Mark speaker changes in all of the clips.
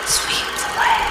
Speaker 1: Sweep the land.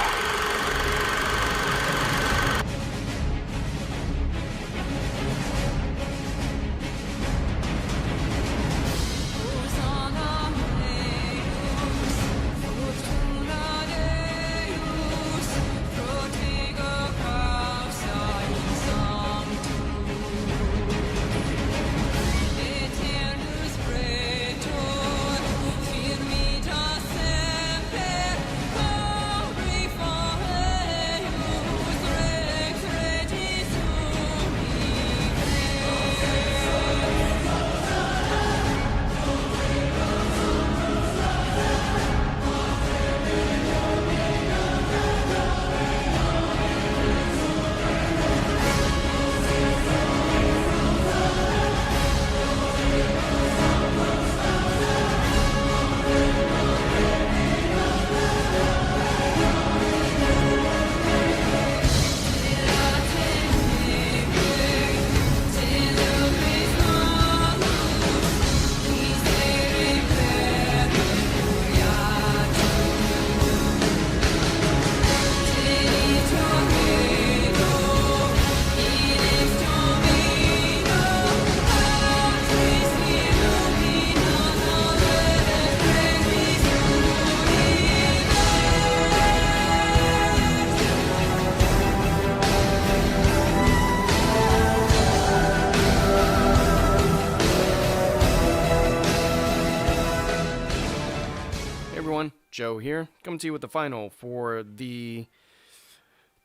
Speaker 2: Joe here, coming to you with the final for the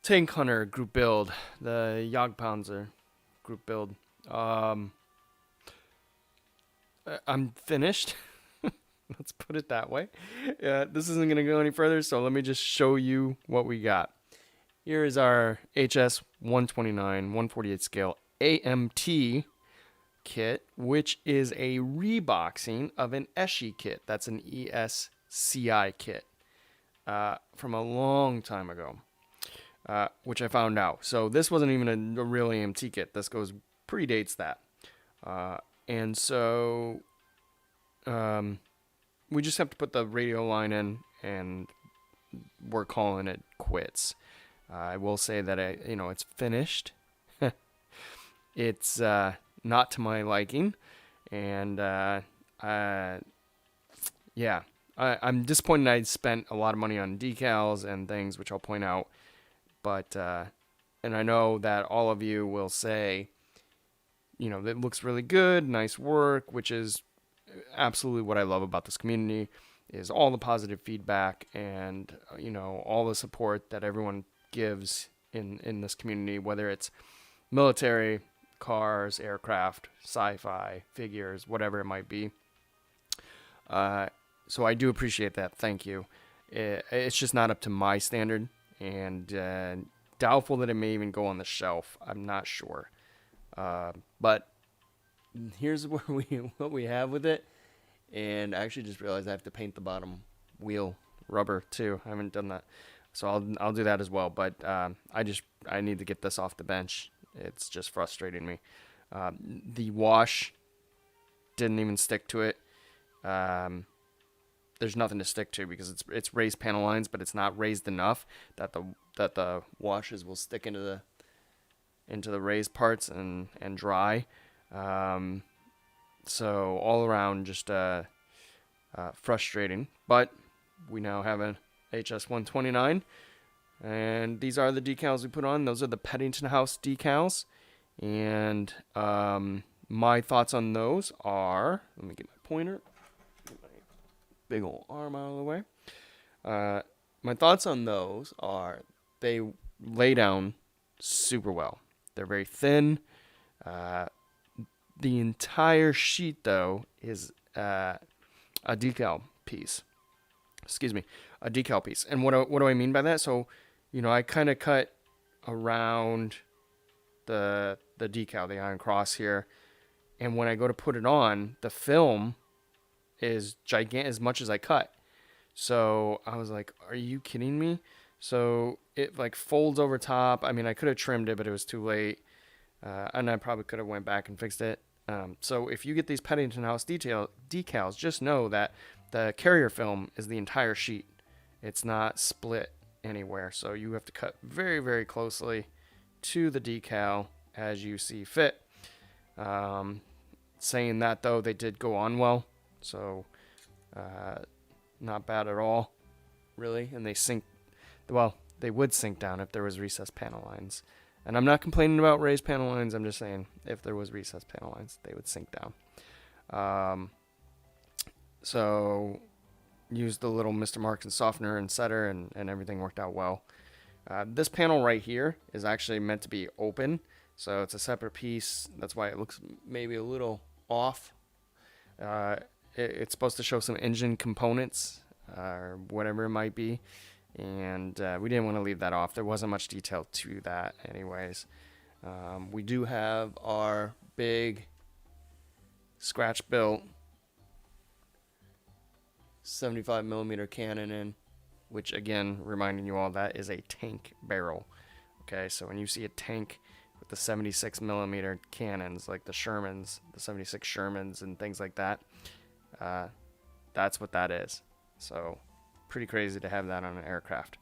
Speaker 2: Tank Hunter group build, the Jagdpanzer group build. I'm finished. Let's put it that way. This isn't going to go any further, so let me just show you what we got. Here is our Hs-129 148 scale AMT kit, which is a reboxing of an Eschi kit. That's an ESCI kit from a long time ago, which I found out. So this wasn't even a real AMT kit. This predates that. And so we just have to put the radio line in, and we're calling it quits. I will say that it's finished. It's not to my liking, and I'm disappointed I spent a lot of money on decals and things, which I'll point out. But and I know that all of you will say, it looks really good, nice work, which is absolutely what I love about this community, is all the positive feedback and all the support that everyone gives in this community, whether it's military, cars, aircraft, sci-fi, figures, whatever it might be. So I do appreciate that. Thank you. It's just not up to my standard, and doubtful that it may even go on the shelf. I'm not sure. But here's what we have with it. And I actually just realized I have to paint the bottom wheel rubber too. I haven't done that, so I'll do that as well. But I need to get this off the bench. It's just frustrating me. The wash didn't even stick to it. There's nothing to stick to because it's raised panel lines, but it's not raised enough that the washes will stick into the raised parts and dry. So all around just frustrating. But we now have an Hs-129, and these are the decals we put on. Those are the Peddington House decals, and my thoughts on those are, let me get my pointer, get my big old arm out of the way. My thoughts on those are they lay down super well. They're very thin. The entire sheet, though, is a decal piece. Excuse me, a decal piece. And what do I mean by that? So, I kind of cut around the decal, the iron cross here, and when I go to put it on, the film is gigantic as much as I cut. So I was like, "Are you kidding me?" So it folds over top. I mean, I could have trimmed it, but it was too late, and I probably could have went back and fixed it. So if you get these Peddington House decals, just know that the carrier film is the entire sheet. it's not split anywhere. So you have to cut very, very closely to the decal as you see fit. Saying that though, they did go on well, so not bad at all, really. And they sink, well, they would sink down if there was recessed panel lines. And I'm not complaining about raised panel lines. I'm just saying if there was recessed panel lines, they would sink down. So used the little Mr. Marks softener and setter, and everything worked out well. This panel right here is actually meant to be open, so it's a separate piece. That's why it looks maybe a little off. It's supposed to show some engine components or whatever it might be, and we didn't want to leave that off. There wasn't much detail to that anyways. We do have our big scratch built 75mm cannon in, which again, reminding you all, that is a tank barrel. Okay, so when you see a tank with the 76mm cannons, like the Shermans, the 76 Shermans and things like that, that's what that is. So pretty crazy to have that on an aircraft.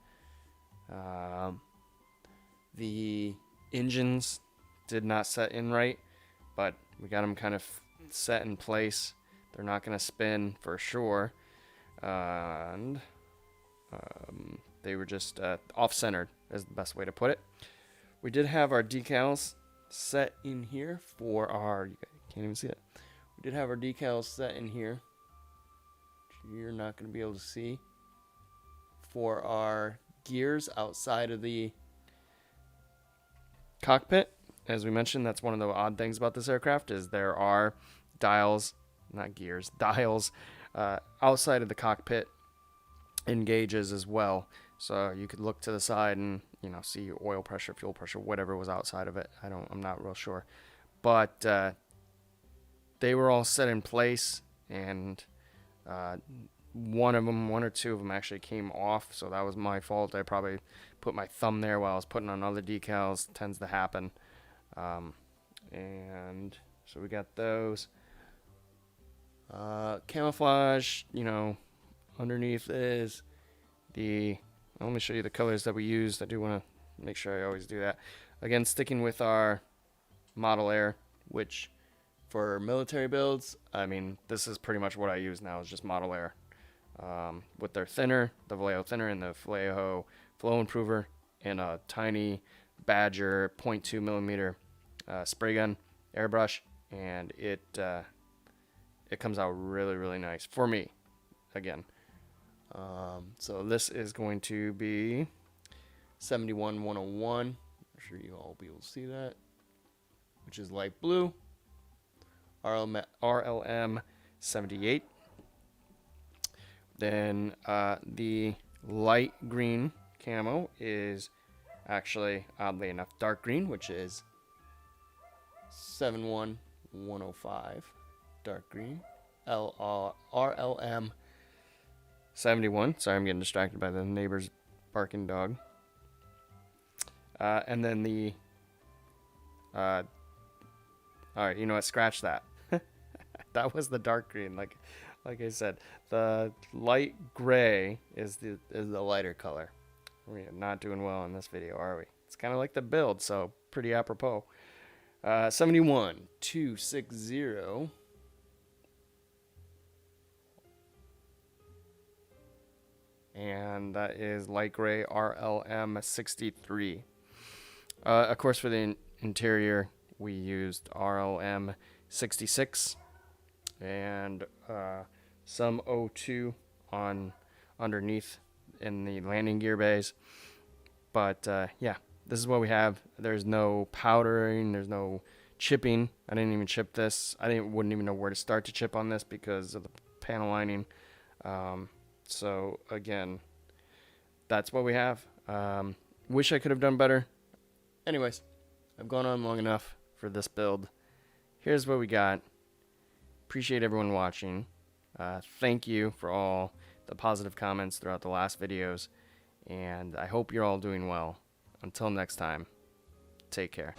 Speaker 2: The engines did not set in right, but we got them kind of set in place. They're not going to spin for sure. And they were just off-centered is the best way to put it. We did have our decals set in here for our, you can't even see it. We did have our decals set in here, which you're not going to be able to see, for our gears outside of the cockpit. As we mentioned, that's one of the odd things about this aircraft, is there are dials, not gears, dials outside of the cockpit and gauges as well. So you could look to the side and, you know, see oil pressure, fuel pressure, whatever was outside of it. I'm not real sure. But they were all set in place, and one or two of them actually came off, so that was my fault. I probably put my thumb there while I was putting on other decals. Tends to happen. And so we got those. Camouflage, you know, underneath is the, let me show you the colors that we used. I do want to make sure I always do that. Again, sticking with our Model Air, which for military builds, I mean, this is pretty much what I use now, is just Model Air. With their thinner, the Vallejo thinner and the Vallejo flow improver, and a tiny Badger 0.2mm spray gun airbrush, and it comes out really, really nice for me, again. So this is going to be 71-101. I'm sure you all will be able to see that, which is light blue. RLM 78. Then the light green camo is actually, oddly enough, dark green, which is 71105. Dark green. RLM 71. Sorry, I'm getting distracted by the neighbor's barking dog. And then the all right, you know what, scratch that. That was the dark green. Like I said, the light gray is the lighter color. We're not doing well in this video, are we? It's kind of like the build, so pretty apropos. 71-260. And that is light gray RLM 63. Of course, for the interior, we used RLM 66 and some O2 on underneath in the landing gear bays. But yeah, this is what we have. There's no powdering, there's no chipping. I didn't even chip this. Wouldn't even know where to start to chip on this because of the panel lining. So again, that's what we have. Wish I could have done better. Anyways, I've gone on long enough for this build. Here's what we got. Appreciate everyone watching. Thank you for all the positive comments throughout the last videos, and I hope you're all doing well. Until next time, take care.